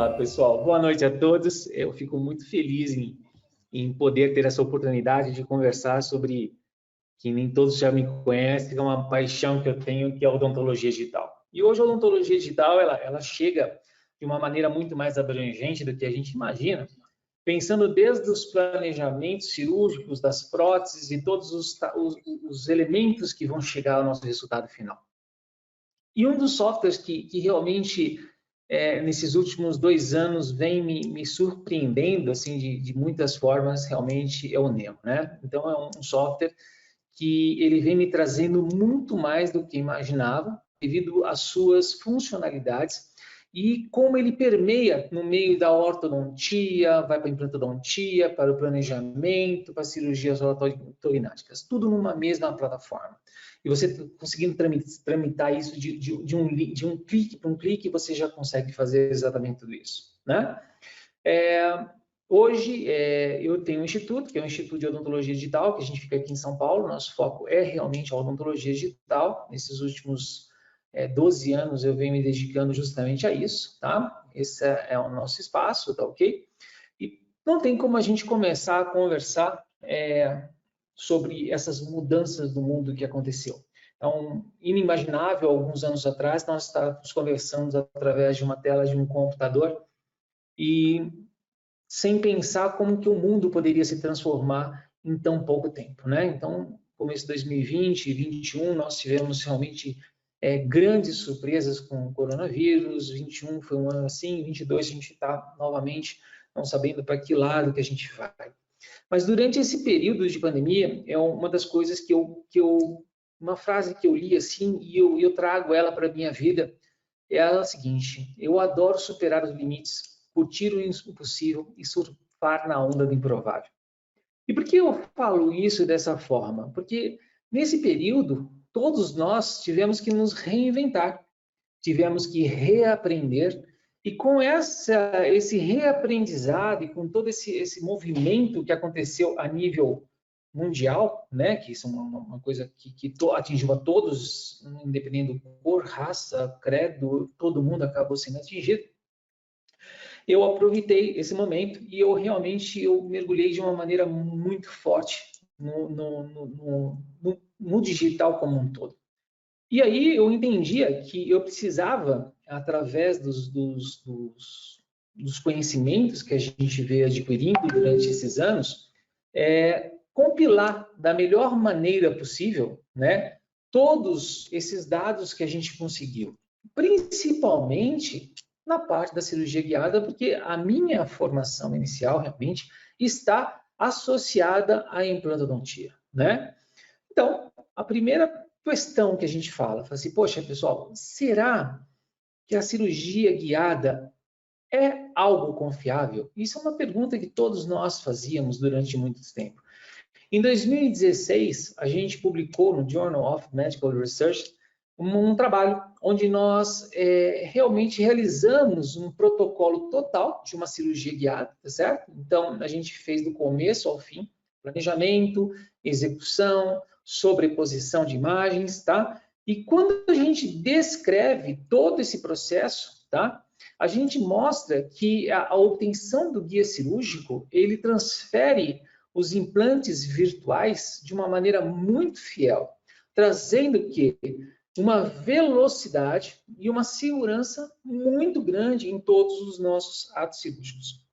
Opa, pessoal, boa noite a todos. Eu fico muito feliz em poder ter essa oportunidade de conversar sobre, que nem todos já me conhecem, é uma paixão que eu tenho, que é a odontologia digital. E hoje a odontologia digital, ela chega de uma maneira muito mais abrangente do que a gente imagina, pensando desde os planejamentos cirúrgicos, das próteses e todos os elementos que vão chegar ao nosso resultado final. E um dos softwares que realmente, nesses últimos 2 anos, vem me surpreendendo assim, de muitas formas, realmente é o Neo, né? Então, é um software que ele vem me trazendo muito mais do que imaginava, devido às suas funcionalidades e como ele permeia no meio da ortodontia, vai para a implantodontia, para o planejamento, para cirurgias otorrináticas, tudo numa mesma plataforma. E você conseguindo tramitar isso de um clique para um clique, você já consegue fazer exatamente tudo isso, né? Hoje, eu tenho um instituto, que é o Instituto de Odontologia Digital, que a gente fica aqui em São Paulo. Nosso foco é realmente a odontologia digital. Nesses últimos 12 anos, eu venho me dedicando justamente a isso, tá? Esse é o nosso espaço, tá ok? E não tem como a gente começar a conversar sobre essas mudanças do mundo que aconteceu. Então, inimaginável, alguns anos atrás, nós estávamos conversando através de uma tela de um computador e sem pensar como que o mundo poderia se transformar em tão pouco tempo, né? Então, começo de 2020 e 2021, nós tivemos realmente grandes surpresas com o coronavírus. 21 foi um ano assim, 22 a gente está novamente não sabendo para que lado que a gente vai. Mas durante esse período de pandemia, é uma das coisas uma frase que eu li assim, e eu trago ela para a minha vida, é a seguinte: eu adoro superar os limites, curtir o impossível e surfar na onda do improvável. E por que eu falo isso dessa forma? Porque nesse período, todos nós tivemos que nos reinventar, tivemos que reaprender, e com esse reaprendizado e com todo esse movimento que aconteceu a nível mundial, né, que isso é uma coisa que atingiu a todos, independente de cor, raça, credo, todo mundo acabou sendo atingido. Eu aproveitei esse momento e eu mergulhei de uma maneira muito forte no digital como um todo. E aí eu entendia que eu precisava, através dos conhecimentos que a gente veio adquirindo durante esses anos, compilar da melhor maneira possível, né, todos esses dados que a gente conseguiu, principalmente na parte da cirurgia guiada, porque a minha formação inicial realmente está associada à implantodontia, né? Então, a primeira questão que a gente fala assim, poxa, pessoal, será que a cirurgia guiada é algo confiável? Isso é uma pergunta que todos nós fazíamos durante muito tempo. Em 2016, a gente publicou no Journal of Medical Research um trabalho onde nós realmente realizamos um protocolo total de uma cirurgia guiada, tá certo? Então, a gente fez do começo ao fim, planejamento, execução, sobreposição de imagens, tá? E quando a gente descreve todo esse processo, tá? A gente mostra que a obtenção do guia cirúrgico, ele transfere os implantes virtuais de uma maneira muito fiel, trazendo que uma velocidade e uma segurança muito grande em todos os nossos atos cirúrgicos.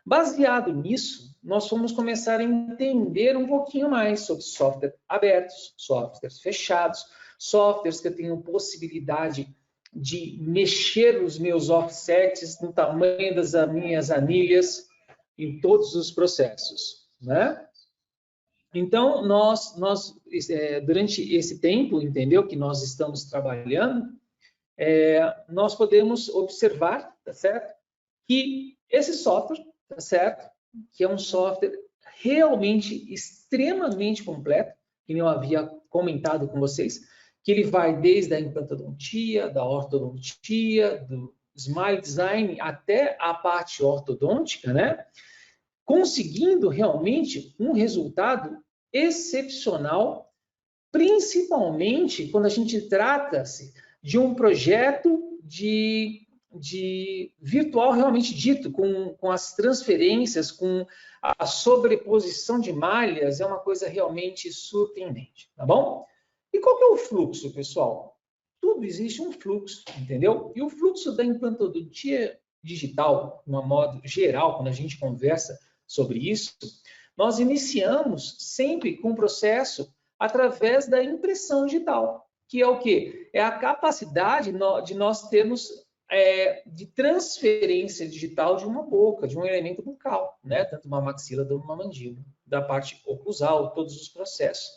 Baseado nisso, nós fomos começar a entender um pouquinho mais sobre softwares abertos, softwares fechados, softwares que eu tenho possibilidade de mexer os meus offsets no tamanho das minhas anilhas em todos os processos, né? Então, nós durante esse tempo, entendeu, que nós estamos trabalhando, nós podemos observar, tá certo, que esse software, tá certo, que é um software realmente extremamente completo, que eu havia comentado com vocês, que ele vai desde a implantodontia, da ortodontia, do smile design até a parte ortodôntica, né? Conseguindo realmente um resultado excepcional, principalmente quando a gente trata-se de um projeto de de virtual realmente dito, com as transferências, com a sobreposição de malhas, é uma coisa realmente surpreendente, tá bom? E qual que é o fluxo, pessoal? Tudo existe um fluxo, entendeu? E o fluxo da implantologia digital, de um modo geral, quando a gente conversa sobre isso, nós iniciamos sempre com o processo através da impressão digital, que é o quê? É a capacidade de nós termos de transferência digital de uma boca, de um elemento bucal, né? Tanto uma maxila como uma mandíbula, da parte oclusal, todos os processos.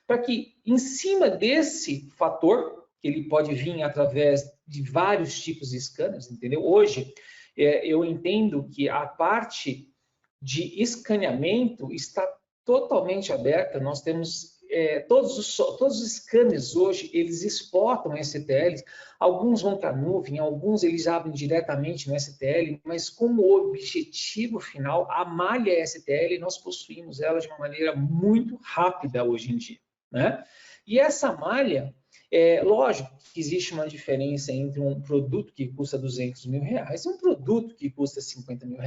Para que, em cima desse fator, que ele pode vir através de vários tipos de scanners, entendeu? Hoje, eu entendo que a parte de escaneamento está totalmente aberta. Nós temos todos os scanners hoje, eles exportam STLs, alguns vão para a nuvem, alguns eles abrem diretamente no STL, mas como objetivo final, a malha STL, nós possuímos ela de uma maneira muito rápida hoje em dia, né? E essa malha, lógico que existe uma diferença entre um produto que custa R$200 mil e um produto que custa R$50 mil.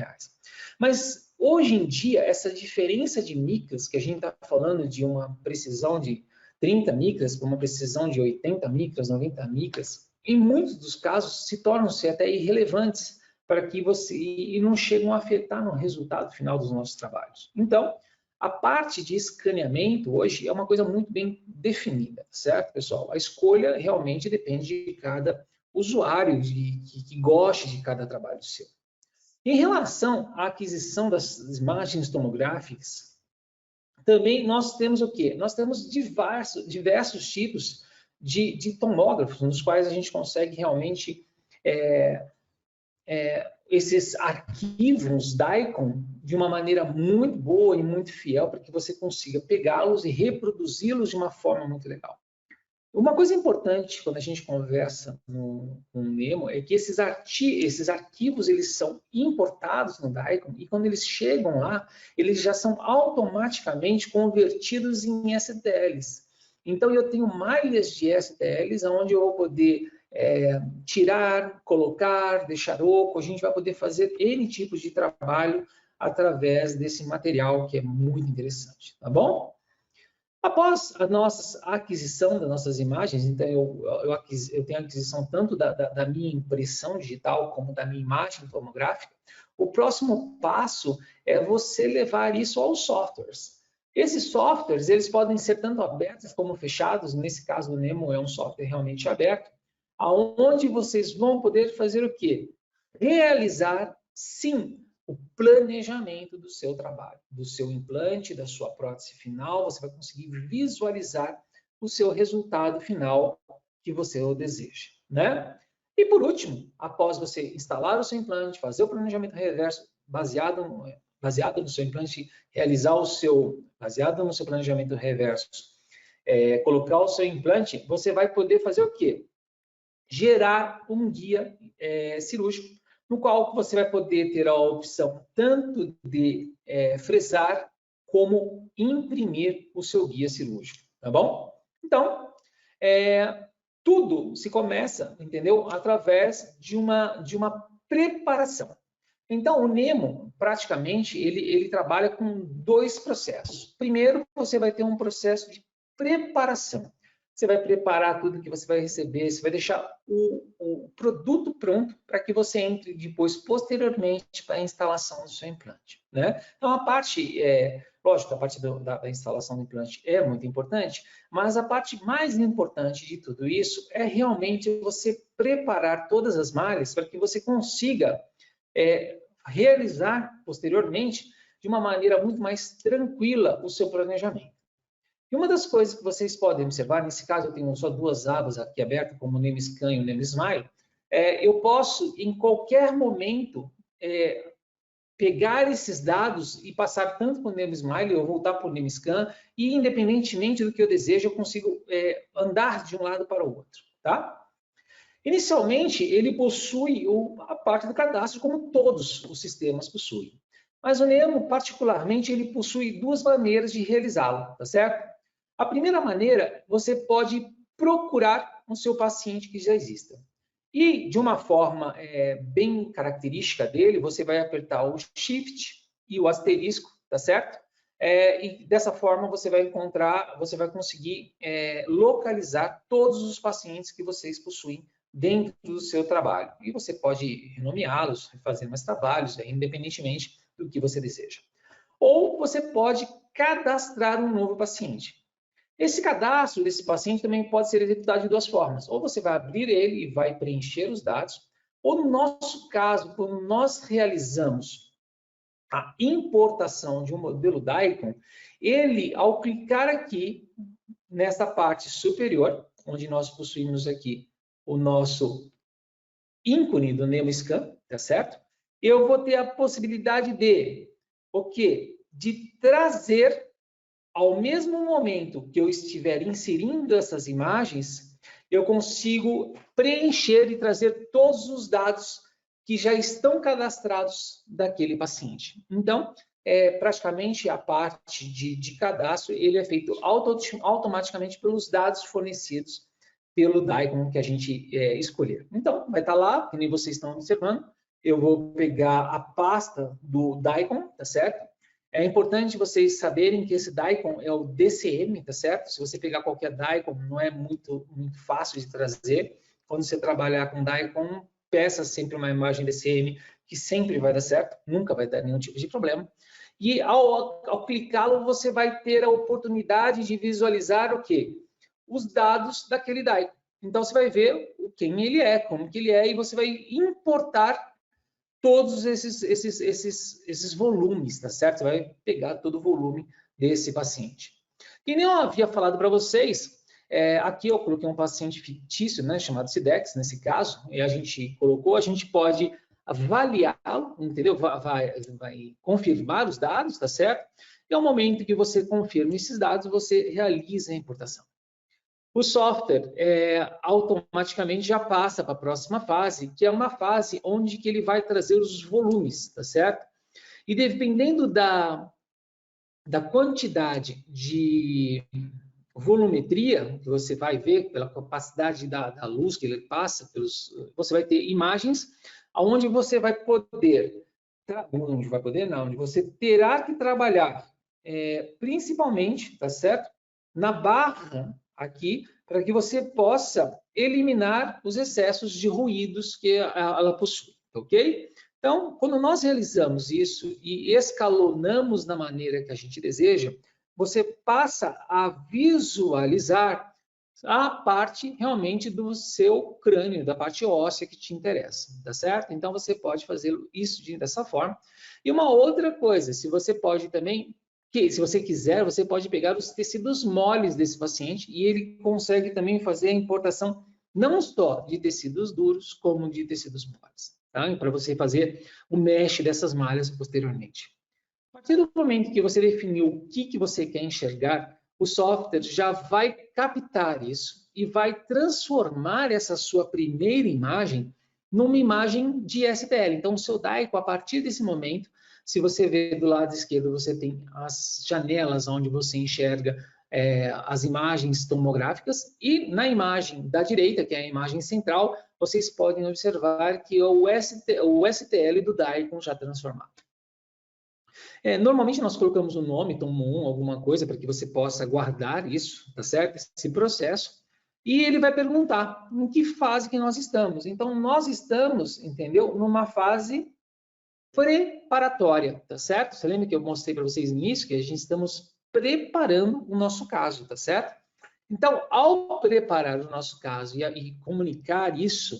Mas hoje em dia, essa diferença de micras, que a gente está falando de uma precisão de 30 micras para uma precisão de 80 micras, 90 micras, em muitos dos casos se tornam-se até irrelevantes para que você e não chegam a afetar no resultado final dos nossos trabalhos. Então, a parte de escaneamento hoje é uma coisa muito bem definida, certo, pessoal? A escolha realmente depende de cada usuário que goste de cada trabalho seu. Em relação à aquisição das imagens tomográficas, também nós temos o quê? Nós temos diversos tipos de tomógrafos, nos quais a gente consegue realmente esses arquivos DICOM de uma maneira muito boa e muito fiel para que você consiga pegá-los e reproduzi-los de uma forma muito legal. Uma coisa importante quando a gente conversa com o Nemo é que esses arquivos eles são importados no DICOM e quando eles chegam lá, eles já são automaticamente convertidos em STLs. Então eu tenho malhas de STLs onde eu vou poder tirar, colocar, deixar oco, a gente vai poder fazer N tipos de trabalho através desse material que é muito interessante, tá bom? Após a nossa aquisição das nossas imagens, então eu tenho a aquisição tanto da minha impressão digital como da minha imagem tomográfica, o próximo passo é você levar isso aos softwares. Esses softwares, eles podem ser tanto abertos como fechados, nesse caso do Nemo é um software realmente aberto, aonde vocês vão poder fazer o quê? Realizar, sim, o planejamento do seu trabalho, do seu implante, da sua prótese final, você vai conseguir visualizar o seu resultado final que você deseja, né? E por último, após você instalar o seu implante, fazer o planejamento reverso baseado no seu implante, baseado no seu planejamento reverso, colocar o seu implante, você vai poder fazer o quê? Gerar um guia cirúrgico, no qual você vai poder ter a opção tanto de fresar como imprimir o seu guia cirúrgico, tá bom? Então, tudo se começa, entendeu? Através de uma preparação. Então, o Nemo, praticamente, ele trabalha com dois processos. Primeiro, você vai ter um processo de preparação. Você vai preparar tudo que você vai receber, você vai deixar o produto pronto para que você entre depois, posteriormente, para a instalação do seu implante, né? Então, a parte, lógico, a parte da instalação do implante é muito importante, mas a parte mais importante de tudo isso é realmente você preparar todas as malhas para que você consiga realizar, posteriormente, de uma maneira muito mais tranquila o seu planejamento. E uma das coisas que vocês podem observar, nesse caso eu tenho só duas abas aqui abertas, como o NemoScan e o NemoSmile, eu posso, em qualquer momento, pegar esses dados e passar tanto para o NemoSmile ou voltar para o NemoScan, e independentemente do que eu desejo, eu consigo andar de um lado para o outro, tá? Inicialmente, ele possui a parte do cadastro, como todos os sistemas possuem. Mas o Nemo, particularmente, ele possui duas maneiras de realizá-lo, tá certo? A primeira maneira, você pode procurar o seu paciente que já exista. E de uma forma bem característica dele, você vai apertar o Shift e o asterisco, tá certo? E dessa forma você vai encontrar, você vai conseguir localizar todos os pacientes que vocês possuem dentro do seu trabalho. E você pode renomeá-los, fazer mais trabalhos, independentemente do que você deseja. Ou você pode cadastrar um novo paciente. Esse cadastro desse paciente também pode ser executado de duas formas. Ou você vai abrir ele e vai preencher os dados, ou no nosso caso, quando nós realizamos a importação de um modelo DICOM, ele, ao clicar aqui nessa parte superior, onde nós possuímos aqui o nosso ícone do NemoScan, tá certo? Eu vou ter a possibilidade de, o quê? De trazer, ao mesmo momento que eu estiver inserindo essas imagens, eu consigo preencher e trazer todos os dados que já estão cadastrados daquele paciente. Então, praticamente a parte de cadastro, ele é feito automaticamente pelos dados fornecidos pelo DICOM que a gente escolher. Então, vai estar lá, que nem vocês estão observando, eu vou pegar a pasta do DICOM, tá certo? É importante vocês saberem que esse DICOM é o DCM, tá certo? Se você pegar qualquer DICOM, não é muito fácil de trazer. Quando você trabalhar com DICOM, peça sempre uma imagem DCM, que sempre vai dar certo, nunca vai dar nenhum tipo de problema. E ao clicá-lo, você vai ter a oportunidade de visualizar o quê? Os dados daquele DICOM. Então, você vai ver quem ele é, como que ele é, e você vai importar todos esses volumes, tá certo? Você vai pegar todo o volume desse paciente. E nem eu havia falado para vocês, aqui eu coloquei um paciente fictício, né, chamado SIDEX, nesse caso, e a gente pode avaliá-lo, entendeu? Vai confirmar os dados, tá certo? E ao momento que você confirma esses dados, você realiza a importação. O software automaticamente já passa para a próxima fase, que é uma fase onde que ele vai trazer os volumes, tá certo? E dependendo da quantidade de volumetria que você vai ver, pela capacidade da luz que ele passa, você vai ter imagens onde você vai poder, onde você terá que trabalhar principalmente, tá certo? Na barra aqui, para que você possa eliminar os excessos de ruídos que ela possui, ok? Então, quando nós realizamos isso e escalonamos da maneira que a gente deseja, você passa a visualizar a parte realmente do seu crânio, da parte óssea que te interessa, tá certo? Então, você pode fazer isso dessa forma. E uma outra coisa, se você quiser, você pode pegar os tecidos moles desse paciente e ele consegue também fazer a importação não só de tecidos duros, como de tecidos moles, tá? Para você fazer o mesh dessas malhas posteriormente. A partir do momento que você definiu o que você quer enxergar, o software já vai captar isso e vai transformar essa sua primeira imagem numa imagem de STL. Então, o seu DICOM, a partir desse momento, se você ver do lado esquerdo, você tem as janelas onde você enxerga as imagens tomográficas e na imagem da direita, que é a imagem central, vocês podem observar que é o STL do DICOM já transformado. Normalmente nós colocamos o nome, tomo 1, alguma coisa, para que você possa guardar isso, tá certo? Esse processo. E ele vai perguntar em que fase que nós estamos. Então, nós estamos, entendeu? Numa fase preparatória, tá certo? Você lembra que eu mostrei para vocês no início que a gente estamos preparando o nosso caso, tá certo? Então, ao preparar o nosso caso e comunicar isso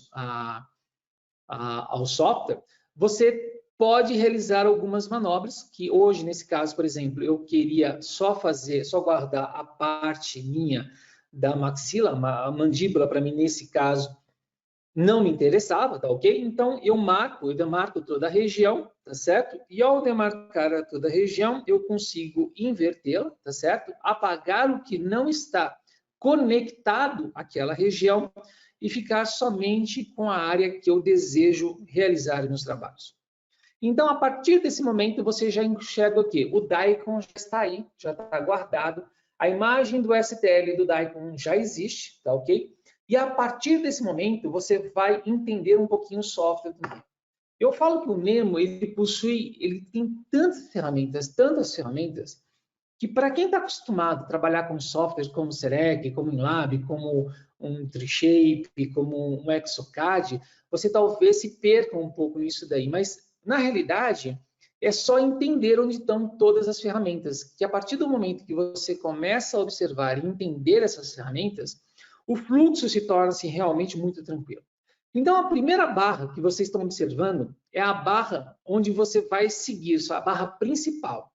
ao software, você pode realizar algumas manobras, que hoje, nesse caso, por exemplo, eu queria só guardar a parte minha da maxila, a mandíbula, para mim, nesse caso, não me interessava, tá ok? Então, eu demarco toda a região, tá certo? E ao demarcar toda a região, eu consigo invertê-la, tá certo? Apagar o que não está conectado àquela região e ficar somente com a área que eu desejo realizar nos trabalhos. Então, a partir desse momento, você já enxerga o quê? O DICOM já está aí, já está guardado. A imagem do STL do DICOM já existe, tá ok? E a partir desse momento, você vai entender um pouquinho o software do Nemo. Eu falo que o Nemo, ele tem tantas ferramentas, que para quem está acostumado a trabalhar com softwares como o Serec, como o Inlab, como um Treeshape, como um Exocad, você talvez se perca um pouco nisso daí. Mas, na realidade, é só entender onde estão todas as ferramentas. Que a partir do momento que você começa a observar e entender essas ferramentas, o fluxo se torna-se realmente muito tranquilo. Então, a primeira barra que vocês estão observando é a barra onde você vai seguir, a barra principal.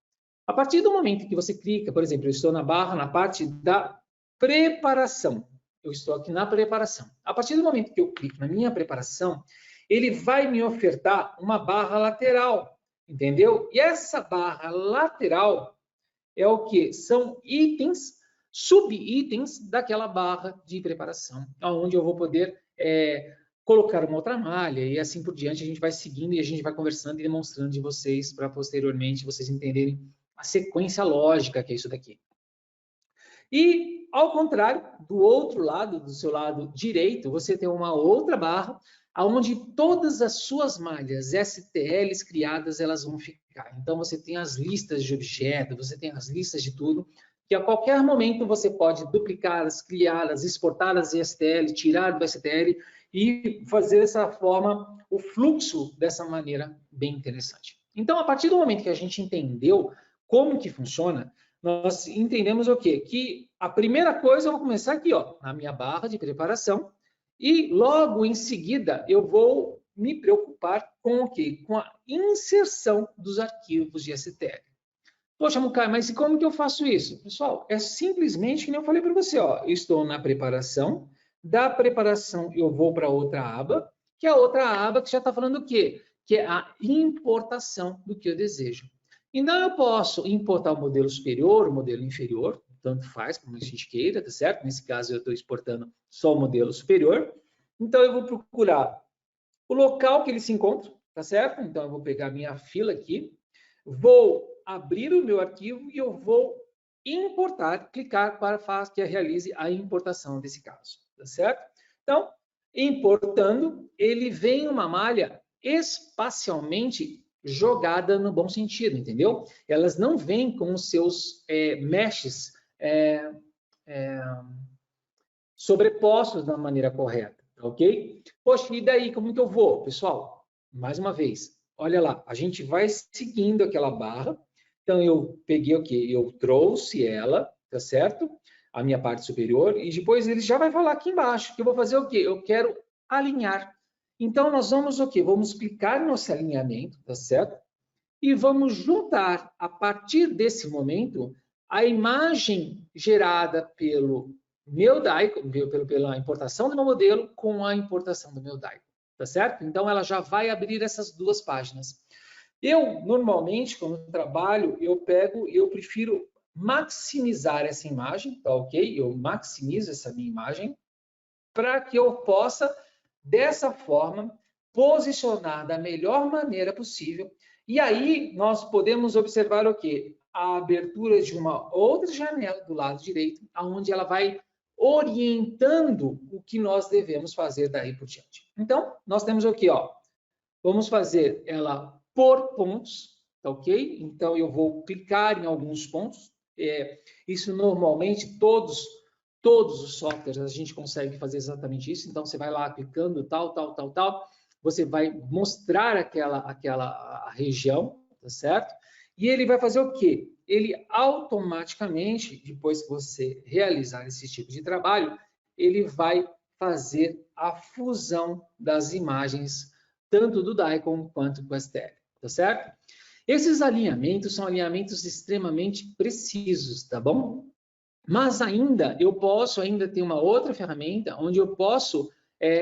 A partir do momento que você clica, por exemplo, eu estou na barra, na parte da preparação. Eu estou aqui na preparação. A partir do momento que eu clico na minha preparação, ele vai me ofertar uma barra lateral, entendeu? E essa barra lateral é o que? São itens, subitens daquela barra de preparação, onde eu vou poder colocar uma outra malha e assim por diante. A gente vai seguindo e a gente vai conversando e demonstrando de vocês para posteriormente vocês entenderem a sequência lógica que é isso daqui. E, ao contrário, do outro lado, do seu lado direito, você tem uma outra barra, onde todas as suas malhas STLs criadas, elas vão ficar. Então, você tem as listas de objetos, você tem as listas de tudo, que a qualquer momento você pode duplicá-las, criá-las, exportá-las em STL, tirar do STL e fazer dessa forma o fluxo dessa maneira bem interessante. Então, a partir do momento que a gente entendeu como que funciona, nós entendemos o quê? Que a primeira coisa, eu vou começar aqui, ó, na minha barra de preparação, e logo em seguida eu vou me preocupar com o quê? Com a inserção dos arquivos de STL. Poxa, Mukai, mas e como que eu faço isso? Pessoal, é simplesmente que nem eu falei para você, ó, eu estou na preparação, da preparação eu vou para outra aba, que é a outra aba que já está falando o quê? Que é a importação do que eu desejo. Então, eu posso importar o modelo superior, o modelo inferior, tanto faz, como a gente queira, tá certo? Nesse caso, eu estou exportando só o modelo superior. Então, eu vou procurar o local que ele se encontra, tá certo? Então, eu vou pegar a minha fila aqui, vou abrir o meu arquivo e eu vou importar, clicar para que realize a importação desse caso, tá certo? Então, importando, ele vem uma malha espacialmente jogada no bom sentido, entendeu? Elas não vêm com os seus meshes sobrepostos da maneira correta, ok? Poxa, e daí, como que eu vou? Pessoal, mais uma vez, olha lá, a gente vai seguindo aquela barra. Então, eu peguei o quê? Eu trouxe ela, tá certo? A minha parte superior, e depois ele já vai falar aqui embaixo, que eu vou fazer o quê? Eu quero alinhar. Então, nós vamos o quê? Vamos clicar no nosso alinhamento, tá certo? E vamos juntar, a partir desse momento, a imagem gerada pelo meu DAICO, pela importação do meu modelo, com a importação do meu DAICO, tá certo? Então, ela já vai abrir essas duas páginas. Eu, normalmente, quando trabalho, eu prefiro maximizar essa imagem, tá ok? Eu maximizo essa minha imagem para que eu possa, dessa forma, posicionar da melhor maneira possível. E aí, nós podemos observar o quê? A abertura de uma outra janela do lado direito, onde ela vai orientando o que nós devemos fazer daí por diante. Então, nós temos aqui, ó, vamos fazer ela por pontos, tá ok? Então, eu vou clicar em alguns pontos. Isso normalmente, todos os softwares a gente consegue fazer exatamente isso. Então, você vai lá clicando tal, você vai mostrar aquela região, tá certo? E ele vai fazer o quê? Ele automaticamente, depois que você realizar esse tipo de trabalho, ele vai fazer a fusão das imagens, tanto do DAICOM quanto do STL, tá certo? Esses alinhamentos são alinhamentos extremamente precisos, tá bom? Mas ainda, eu posso ainda ter uma outra ferramenta onde eu posso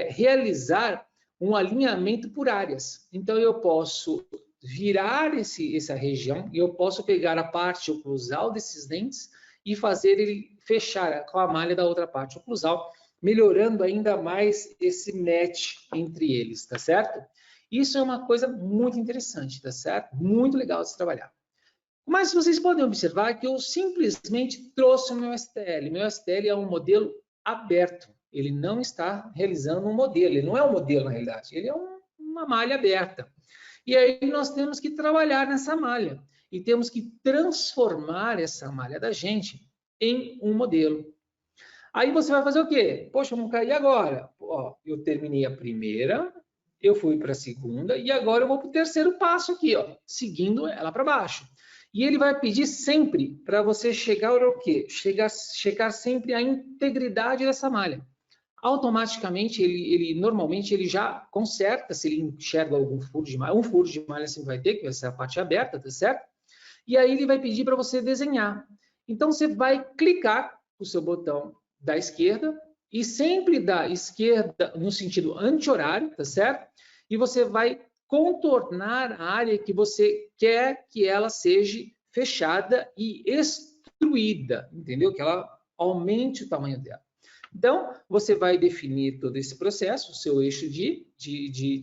realizar um alinhamento por áreas. Então, eu posso virar essa região e eu posso pegar a parte oclusal desses dentes e fazer ele fechar com a malha da outra parte oclusal, melhorando ainda mais esse match entre eles, tá certo? Isso é uma coisa muito interessante, tá certo? Muito legal de se trabalhar. Mas vocês podem observar que eu simplesmente trouxe o meu STL. Meu STL é um modelo aberto, Ele não está realizando um modelo, ele não é um modelo na realidade, ele é uma malha aberta. E aí nós temos que trabalhar nessa malha e temos que transformar essa malha da gente em um modelo. Aí você vai fazer o quê? Poxa, vamos cair agora. Ó, eu terminei a primeira, eu fui para a segunda e agora eu vou para o terceiro passo aqui, ó, seguindo ela para baixo. E ele vai pedir sempre para você chegar ao quê? Checar sempre a integridade dessa malha. Automaticamente, normalmente ele já conserta se ele enxerga algum furo de malha. Um furo de malha sempre vai ter, que vai ser a parte aberta, tá certo? E aí ele vai pedir para você desenhar. Então você vai clicar o seu botão da esquerda e sempre da esquerda no sentido anti-horário, tá certo? E você vai contornar a área que você quer que ela seja fechada e extruída, entendeu? Que ela aumente o tamanho dela. Então, você vai definir todo esse processo, o seu eixo de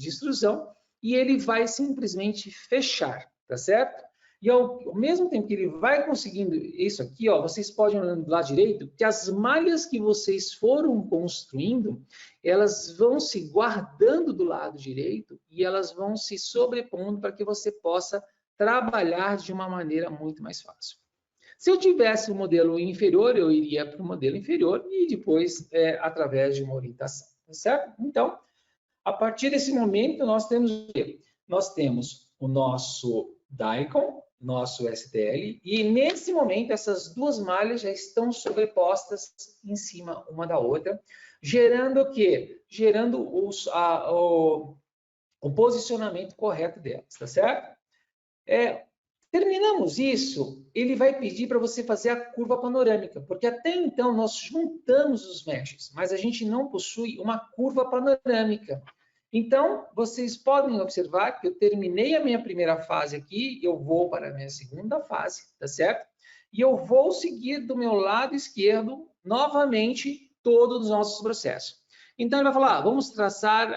extrusão, e ele vai simplesmente fechar, tá certo? E ao mesmo tempo que ele vai conseguindo isso aqui, ó, vocês podem olhar do lado direito, que as malhas que vocês foram construindo, elas vão se guardando do lado direito e elas vão se sobrepondo para que você possa trabalhar de uma maneira muito mais fácil. Se eu tivesse um modelo inferior, eu iria para o modelo inferior e depois através de uma orientação, tá certo? Então, a partir desse momento, nós temos o quê? Nós temos o nosso Daikon, nosso STL, e nesse momento essas duas malhas já estão sobrepostas em cima uma da outra, gerando o quê? Gerando o posicionamento correto delas, tá certo? Terminamos isso, ele vai pedir para você fazer a curva panorâmica, porque até então nós juntamos os meshes, mas a gente não possui uma curva panorâmica. Então, vocês podem observar que eu terminei a minha primeira fase aqui, eu vou para a minha segunda fase, tá certo? E eu vou seguir do meu lado esquerdo, novamente, todos os nossos processos. Então, ele vai falar, vamos traçar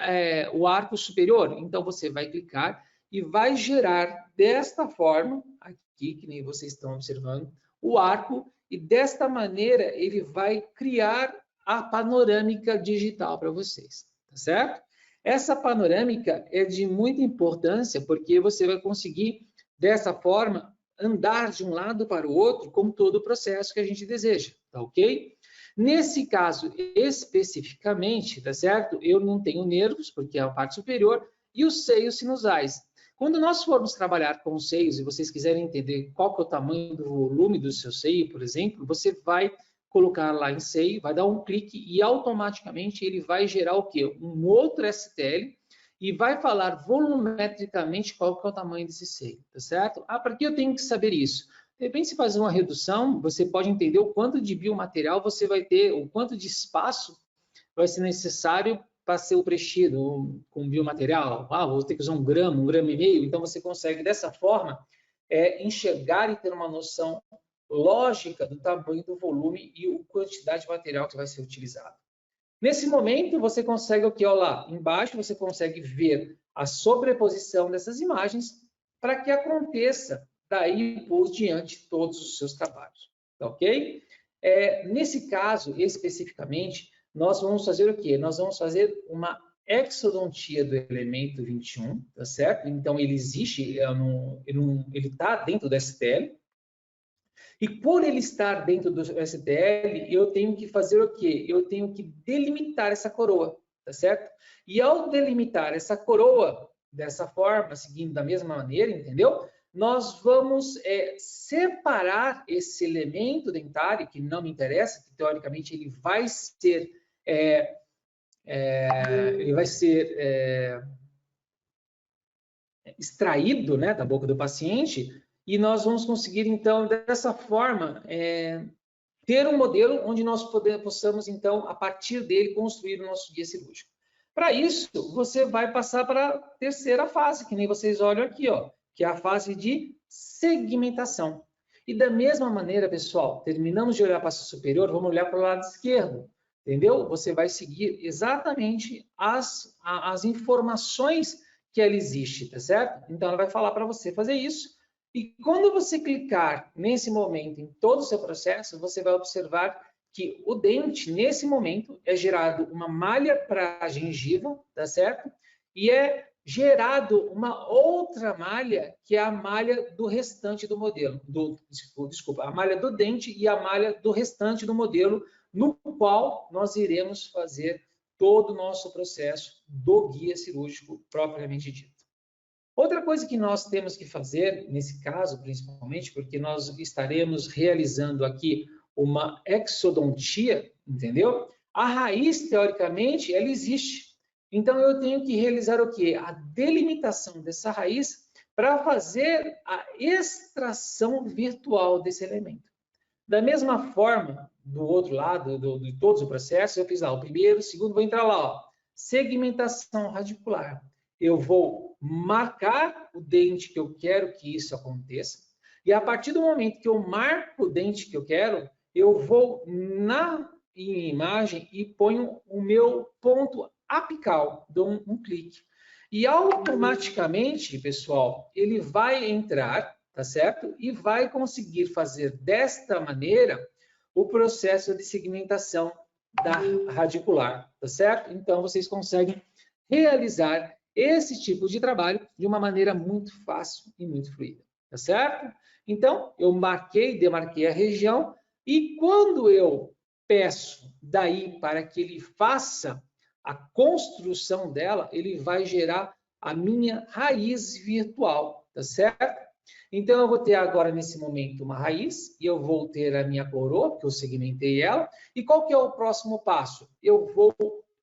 o arco superior. Então, você vai clicar e vai gerar desta forma, aqui, que nem vocês estão observando, o arco, e desta maneira ele vai criar a panorâmica digital para vocês, tá certo? Essa panorâmica é de muita importância, porque você vai conseguir, dessa forma, andar de um lado para o outro com todo o processo que a gente deseja, tá ok? Nesse caso, especificamente, tá certo? Eu não tenho nervos, porque é a parte superior, e os seios sinusais. Quando nós formos trabalhar com os seios e vocês quiserem entender qual que é o tamanho do volume do seu seio, por exemplo, você vai colocar lá em seio, vai dar um clique e automaticamente ele vai gerar o quê? Um outro STL e vai falar volumetricamente qual que é o tamanho desse seio, tá certo? Para que eu tenho que saber isso? De repente, se fazer uma redução, você pode entender o quanto de biomaterial você vai ter, o quanto de espaço vai ser necessário para ser o preenchido com biomaterial. Vou ter que usar 1 grama e meio. Então, você consegue, dessa forma, enxergar e ter uma noção lógica do tamanho do volume e a quantidade de material que vai ser utilizado. Nesse momento, você consegue o que? Olha lá, embaixo você consegue ver a sobreposição dessas imagens para que aconteça daí por diante todos os seus trabalhos, tá ok? Nesse caso, especificamente, nós vamos fazer o quê? Nós vamos fazer uma exodontia do elemento 21, tá certo? Então, ele existe, ele está dentro do STL. E por ele estar dentro do STL, eu tenho que fazer o quê? Eu tenho que delimitar essa coroa, tá certo? E ao delimitar essa coroa, dessa forma, seguindo da mesma maneira, entendeu? Nós vamos separar esse elemento dentário, que não me interessa, que teoricamente ele vai ser extraído, né, da boca do paciente, e nós vamos conseguir, então, dessa forma, ter um modelo onde nós possamos, então, a partir dele, construir o nosso guia cirúrgico. Para isso, você vai passar para a terceira fase, que nem vocês olham aqui, ó, que é a fase de segmentação. E da mesma maneira, pessoal, terminamos de olhar para a face superior, vamos olhar para o lado esquerdo, entendeu? Você vai seguir exatamente as informações que ela existe, tá certo? Então, ela vai falar para você fazer isso. E quando você clicar nesse momento em todo o seu processo, você vai observar que o dente, nesse momento, é gerado uma malha para a gengiva, tá certo? E é gerado uma outra malha, que é a malha do restante do modelo. Desculpa, a malha do dente e a malha do restante do modelo, no qual nós iremos fazer todo o nosso processo do guia cirúrgico propriamente dito. Outra coisa que nós temos que fazer, nesse caso principalmente, porque nós estaremos realizando aqui uma exodontia, entendeu? A raiz, teoricamente, ela existe. Então, eu tenho que realizar o quê? A delimitação dessa raiz para fazer a extração virtual desse elemento. Da mesma forma, do outro lado, de todos os processos, eu fiz lá o primeiro, o segundo, vou entrar lá, ó, segmentação radicular. Eu vou marcar o dente que eu quero que isso aconteça, e a partir do momento que eu marco o dente que eu quero, eu vou na imagem e ponho o meu ponto apical, dou um clique. E automaticamente, pessoal, ele vai entrar, tá certo? E vai conseguir fazer desta maneira o processo de segmentação da radicular, tá certo? Então, vocês conseguem realizar esse tipo de trabalho de uma maneira muito fácil e muito fluida, tá certo? Então, eu demarquei a região, e quando eu peço daí para que ele faça a construção dela, ele vai gerar a minha raiz virtual, tá certo? Então, eu vou ter agora, nesse momento, uma raiz, e eu vou ter a minha coroa, porque eu segmentei ela. E qual que é o próximo passo? Eu vou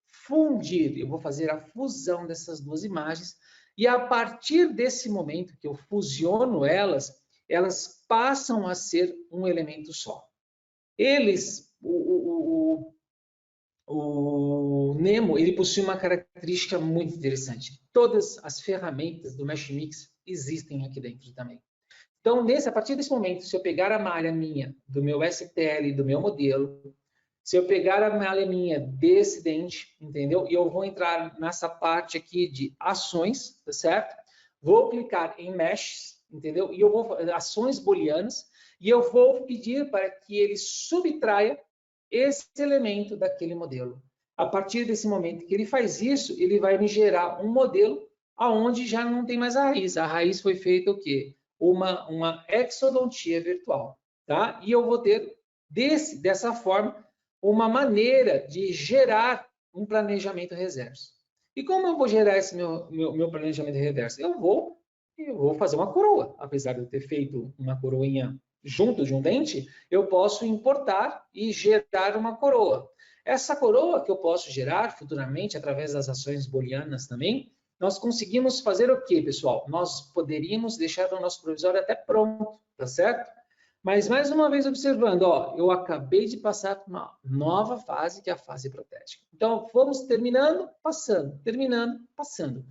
fundir, eu vou fazer a fusão dessas duas imagens, e a partir desse momento que eu fusiono elas, elas passam a ser um elemento só. O Nemo, ele possui uma característica muito interessante. Todas as ferramentas do Mesh Mix existem aqui dentro também. Então, a partir desse momento, se eu pegar a malha minha do meu STL, do meu modelo, se eu pegar a malha minha desse dente, entendeu? E eu vou entrar nessa parte aqui de ações, tá certo? Vou clicar em Meshes, entendeu? E eu vou ações booleanas, e eu vou pedir para que ele subtraia esse elemento daquele modelo. A partir desse momento que ele faz isso, ele vai me gerar um modelo aonde já não tem mais a raiz. A raiz foi feita o quê? Uma exodontia virtual, tá? E eu vou ter dessa forma uma maneira de gerar um planejamento reverso. E como eu vou gerar esse meu planejamento reverso? Eu vou fazer uma coroa. Apesar de eu ter feito uma coroinha junto de um dente, eu posso importar e gerar uma coroa. Essa coroa que eu posso gerar futuramente, através das ações booleanas também, nós conseguimos fazer o quê, pessoal? Nós poderíamos deixar o nosso provisório até pronto, tá certo? Mas, mais uma vez, observando, ó, eu acabei de passar por uma nova fase, que é a fase protética. Então, vamos terminando, passando, terminando, passando.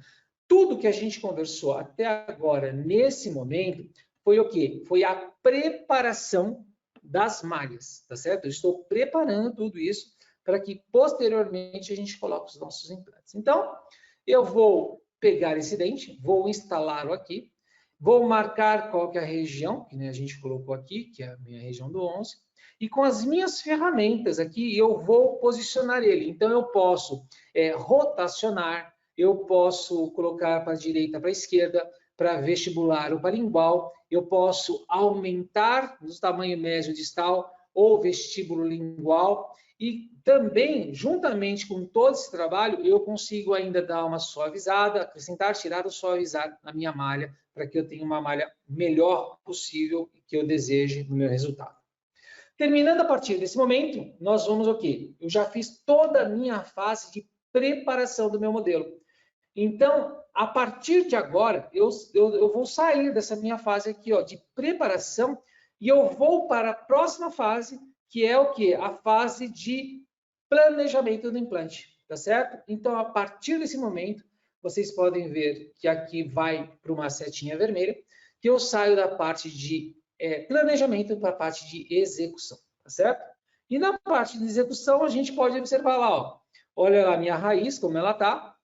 Tudo que a gente conversou até agora, nesse momento, foi o quê? Foi a preparação das malhas, tá certo? Eu estou preparando tudo isso para que, posteriormente, a gente coloque os nossos implantes. Então, eu vou pegar esse dente, vou instalá-lo aqui, vou marcar qual que é a região, que a gente colocou aqui, que é a minha região do 11, e com as minhas ferramentas aqui, eu vou posicionar ele. Então, eu posso rotacionar, eu posso colocar para a direita, para a esquerda, para vestibular ou para lingual, eu posso aumentar no tamanho médio distal ou vestíbulo lingual, e também, juntamente com todo esse trabalho, eu consigo ainda dar uma suavizada, acrescentar, tirar ou suavizar na minha malha, para que eu tenha uma malha melhor possível que eu deseje no meu resultado. Terminando a partir desse momento, nós vamos o quê? Eu já fiz toda a minha fase de preparação do meu modelo. Então, a partir de agora, eu vou sair dessa minha fase aqui, ó, de preparação, e eu vou para a próxima fase, que é o quê? A fase de planejamento do implante, tá certo? Então, a partir desse momento, vocês podem ver que aqui vai para uma setinha vermelha, que eu saio da parte de planejamento para a parte de execução, tá certo? E na parte de execução, a gente pode observar lá, ó, olha lá a minha raiz, como ela está,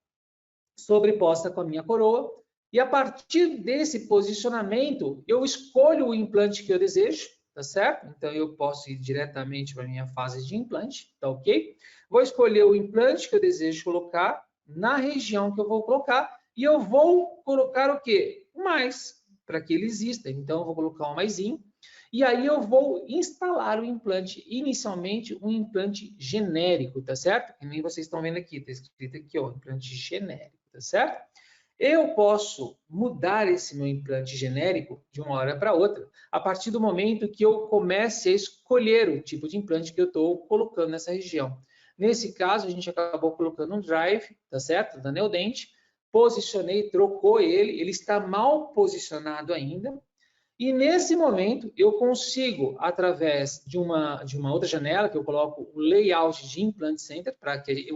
sobreposta com a minha coroa, e a partir desse posicionamento, eu escolho o implante que eu desejo, tá certo? Então, eu posso ir diretamente para a minha fase de implante, tá ok? Vou escolher o implante que eu desejo colocar, na região que eu vou colocar, e eu vou colocar o quê? O mais, para que ele exista. Então, eu vou colocar um maisinho, e aí eu vou instalar o implante, inicialmente um implante genérico, tá certo? Que nem vocês estão vendo aqui, tá escrito aqui, ó, implante genérico, tá certo? Eu posso mudar esse meu implante genérico de uma hora para outra, a partir do momento que eu comece a escolher o tipo de implante que eu estou colocando nessa região. Nesse caso, a gente acabou colocando um drive, tá certo? Da Neodent, posicionei, trocou ele está mal posicionado ainda, e nesse momento eu consigo, através de uma outra janela, que eu coloco o layout de Implant Center, para que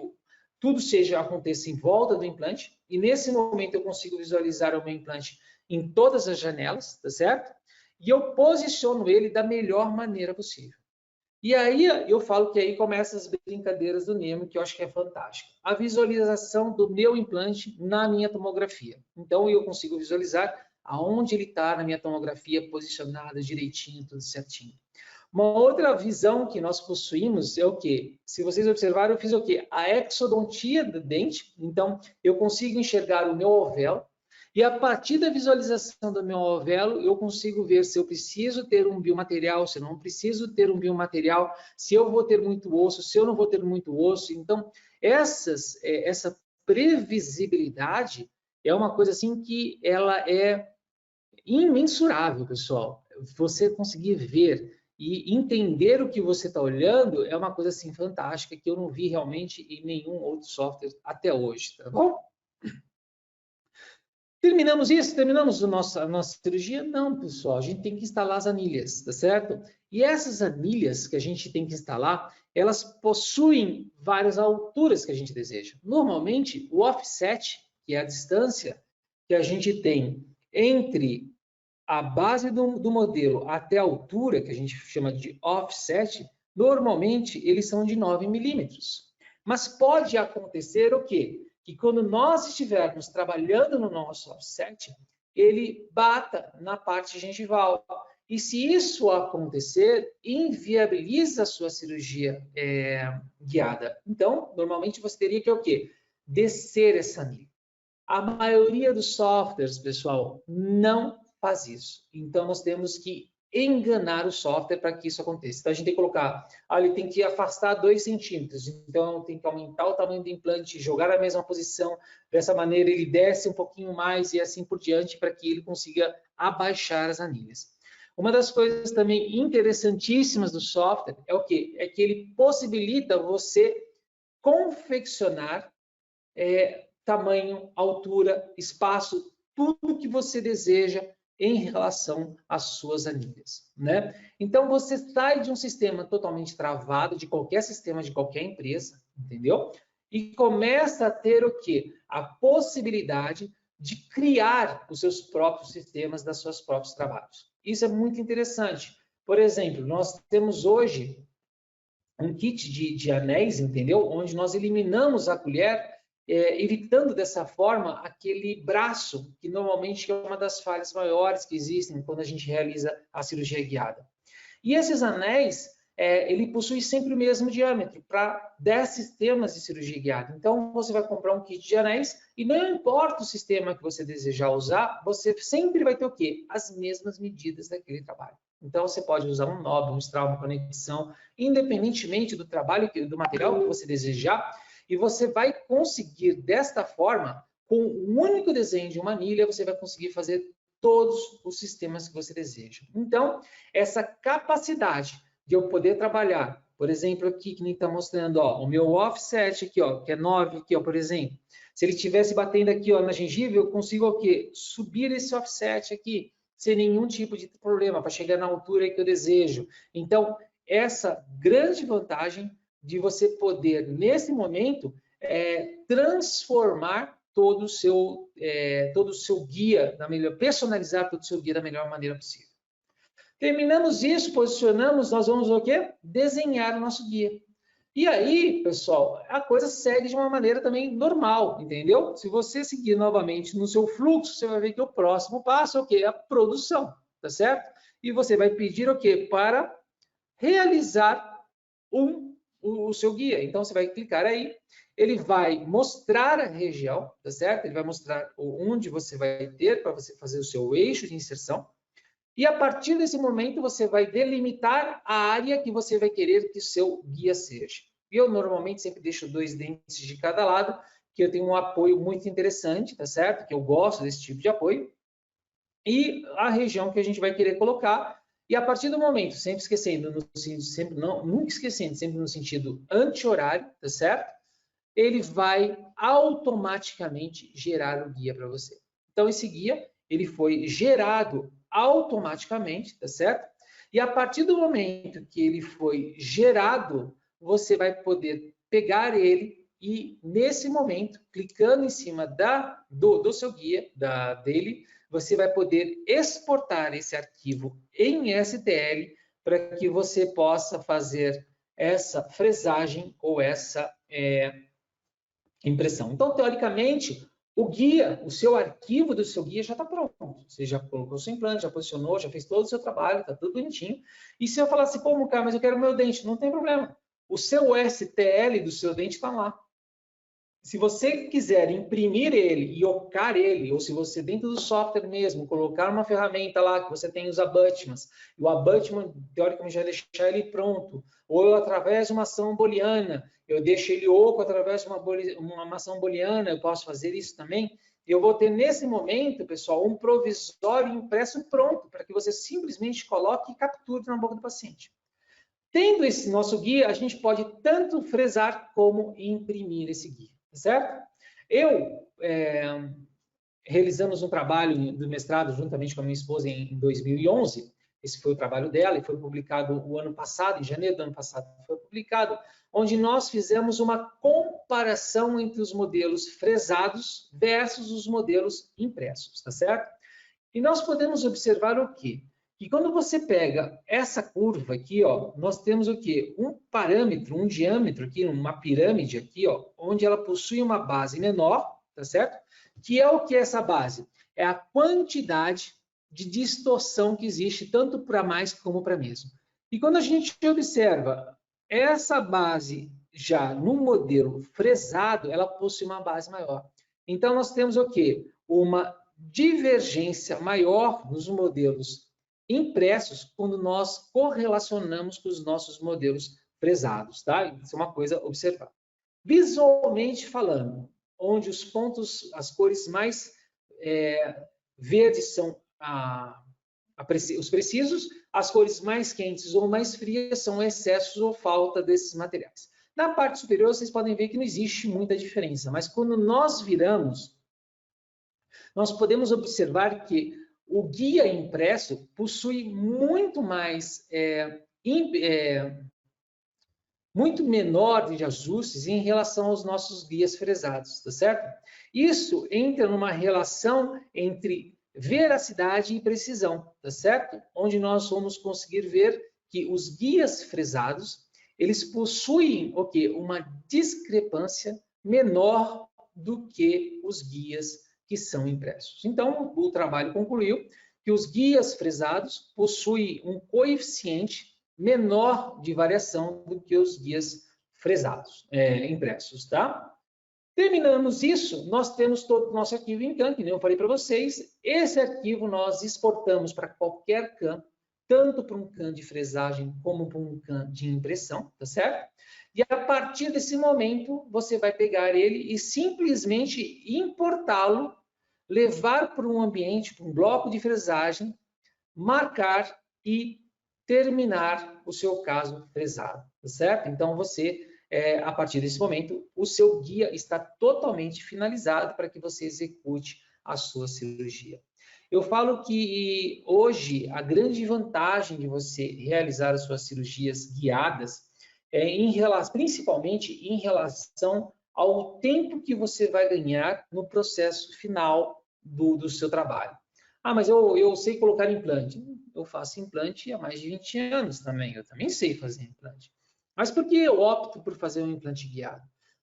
tudo aconteça em volta do implante, e nesse momento eu consigo visualizar o meu implante em todas as janelas, tá certo? E eu posiciono ele da melhor maneira possível. E aí eu falo que aí começam as brincadeiras do Nemo, que eu acho que é fantástico. A visualização do meu implante na minha tomografia. Então eu consigo visualizar aonde ele está na minha tomografia, posicionado direitinho, tudo certinho. Uma outra visão que nós possuímos é o quê? Se vocês observarem, eu fiz o quê? A exodontia do dente. Então, eu consigo enxergar o meu ovelo. E a partir da visualização do meu ovelo, eu consigo ver se eu preciso ter um biomaterial, se eu não preciso ter um biomaterial, se eu vou ter muito osso, se eu não vou ter muito osso. Então, essa previsibilidade é uma coisa assim que ela é imensurável, pessoal. Você conseguir ver e entender o que você está olhando é uma coisa assim fantástica que eu não vi realmente em nenhum outro software até hoje, tá bom? Terminamos isso? Terminamos a nossa cirurgia? Não, pessoal, a gente tem que instalar as anilhas, tá certo? E essas anilhas que a gente tem que instalar, elas possuem várias alturas que a gente deseja. Normalmente, o offset, que é a distância que a gente tem entre a base do modelo até a altura, que a gente chama de offset, normalmente eles são de 9 milímetros. Mas pode acontecer o quê? Que quando nós estivermos trabalhando no nosso offset, ele bata na parte gengival. E se isso acontecer, inviabiliza a sua cirurgia guiada. Então, normalmente você teria que o quê? Descer essa anilha. A maioria dos softwares, pessoal, não faz isso. Então, nós temos que enganar o software para que isso aconteça. Então, a gente tem que colocar, ele tem que afastar 2 centímetros. Então, tem que aumentar o tamanho do implante, jogar na mesma posição. Dessa maneira, ele desce um pouquinho mais e assim por diante, para que ele consiga abaixar as anilhas. Uma das coisas também interessantíssimas do software é o quê? É que ele possibilita você confeccionar tamanho, altura, espaço, tudo que você deseja em relação às suas anilhas, né? Então, você sai de um sistema totalmente travado, de qualquer sistema, de qualquer empresa, entendeu? E começa a ter o quê? A possibilidade de criar os seus próprios sistemas, das seus próprios trabalhos. Isso é muito interessante. Por exemplo, nós temos hoje um kit de anéis, entendeu? Onde nós eliminamos a colher, evitando dessa forma aquele braço, que normalmente é uma das falhas maiores que existem quando a gente realiza a cirurgia guiada. E esses anéis, ele possui sempre o mesmo diâmetro para 10 sistemas de cirurgia guiada. Então, você vai comprar um kit de anéis e não importa o sistema que você desejar usar, você sempre vai ter o quê? As mesmas medidas daquele trabalho. Então, você pode usar um nó, um straw, uma conexão, independentemente do trabalho, do material que você desejar, e você vai conseguir, desta forma, com um único desenho de uma anilha, você vai conseguir fazer todos os sistemas que você deseja. Então, essa capacidade de eu poder trabalhar, por exemplo, aqui que nem está mostrando, ó, o meu offset aqui, ó, que é 9 aqui, ó, por exemplo. Se ele estivesse batendo aqui, ó, na gengiva, eu consigo o quê? Subir esse offset aqui, sem nenhum tipo de problema, para chegar na altura que eu desejo. Então, essa grande vantagem de você poder, nesse momento, transformar todo o seu guia, personalizar todo o seu guia da melhor maneira possível. Terminamos isso, posicionamos, nós vamos o quê? Desenhar o nosso guia. E aí, pessoal, a coisa segue de uma maneira também normal, entendeu? Se você seguir novamente no seu fluxo, você vai ver que o próximo passo é o quê? A produção, tá certo? e você vai pedir o quê? Para realizar o seu guia. Então, você vai clicar aí, ele vai mostrar a região, tá certo? Ele vai mostrar onde você vai ter para você fazer o seu eixo de inserção. E a partir desse momento, você vai delimitar a área que você vai querer que o seu guia seja. Eu, normalmente, sempre deixo 2 dentes de cada lado, que eu tenho um apoio muito interessante, tá certo? Que eu gosto desse tipo de apoio. E a região que a gente vai querer colocar. E a partir do momento, sempre esquecendo, nunca esquecendo, sempre no sentido anti-horário, tá certo? Ele vai automaticamente gerar o guia para você. Então, esse guia, ele foi gerado automaticamente, tá certo? E a partir do momento que ele foi gerado, você vai poder pegar ele e, nesse momento, clicando em cima do seu guia, dele, você vai poder exportar esse arquivo em STL para que você possa fazer essa fresagem ou essa impressão. Então, teoricamente, o guia, o seu arquivo do seu guia já está pronto. Você já colocou o seu implante, já posicionou, já fez todo o seu trabalho, está tudo bonitinho. E se eu falar assim, pô, Mucar, mas eu quero o meu dente, não tem problema. O seu STL do seu dente está lá. Se você quiser imprimir ele e ocar ele, ou se você dentro do software mesmo colocar uma ferramenta lá que você tem os abutments, e o abutment teoricamente já deixar ele pronto, ou eu, através de uma ação booleana, eu deixo ele oco através de uma ação booleana, eu posso fazer isso também. Eu vou ter nesse momento, pessoal, um provisório impresso pronto para que você simplesmente coloque e capture na boca do paciente. Tendo esse nosso guia, a gente pode tanto fresar como imprimir esse guia. Certo? Realizamos um trabalho do mestrado juntamente com a minha esposa em 2011. Esse foi o trabalho dela e foi publicado o ano passado, em janeiro do ano passado, foi publicado, onde nós fizemos uma comparação entre os modelos fresados versus os modelos impressos, tá certo? E nós podemos observar o quê? Que quando você pega essa curva aqui, ó, nós temos o quê? Um parâmetro, um diâmetro aqui, uma pirâmide aqui, ó, onde ela possui uma base menor, tá certo? Que é o que é essa base? É a quantidade de distorção que existe tanto para mais como para menos. E quando a gente observa essa base já no modelo fresado, ela possui uma base maior. Então nós temos o quê? Uma divergência maior nos modelos impressos quando nós correlacionamos com os nossos modelos fresados, tá? Isso é uma coisa a observar. Visualmente falando, onde os pontos, as cores mais verdes são os precisos, as cores mais quentes ou mais frias são excessos ou falta desses materiais. Na parte superior, vocês podem ver que não existe muita diferença, mas quando nós viramos, nós podemos observar que o guia impresso possui muito mais, muito menor de ajustes em relação aos nossos guias fresados, tá certo? Isso entra numa relação entre veracidade e precisão, tá certo? Onde nós vamos conseguir ver que os guias fresados, eles possuem o quê? Uma discrepância menor do que os guias que são impressos. Então, o trabalho concluiu que os guias fresados possuem um coeficiente menor de variação do que os guias fresados, impressos, tá? Terminamos isso, nós temos todo o nosso arquivo em CAM, que nem eu falei para vocês. Esse arquivo nós exportamos para qualquer CAM, tanto para um CAM de fresagem como para um CAM de impressão, tá certo? E a partir desse momento, você vai pegar ele e simplesmente importá-lo, levar para um ambiente, para um bloco de fresagem, marcar e terminar o seu caso fresado, tá certo? Então, você, a partir desse momento, o seu guia está totalmente finalizado para que você execute a sua cirurgia. Eu falo que hoje a grande vantagem de você realizar as suas cirurgias guiadas principalmente em relação ao tempo que você vai ganhar no processo final do seu trabalho. Ah, mas eu sei colocar implante. Eu faço implante há mais de 20 anos também. Eu também sei fazer implante. Mas por que eu opto por fazer um implante guiado?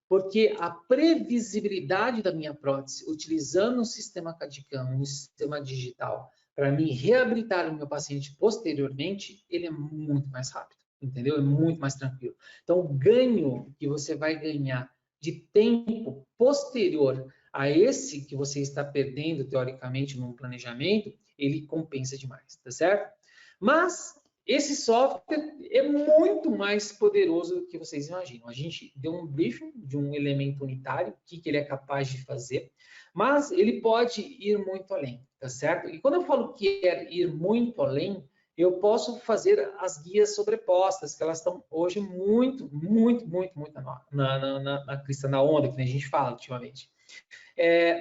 Porque a previsibilidade da minha prótese, utilizando um sistema CAD/CAM, um sistema digital, para mim reabilitar o meu paciente posteriormente, ele é muito mais rápido, entendeu? É muito mais tranquilo. Então, o ganho que você vai ganhar de tempo posterior a esse que você está perdendo, teoricamente, no planejamento, ele compensa demais, tá certo? Mas esse software é muito mais poderoso do que vocês imaginam. A gente deu um briefing de um elemento unitário, o que ele é capaz de fazer, mas ele pode ir muito além, tá certo? E quando eu falo que quer ir muito além, eu posso fazer as guias sobrepostas, que elas estão hoje muito na crista da onda, que a gente fala ultimamente.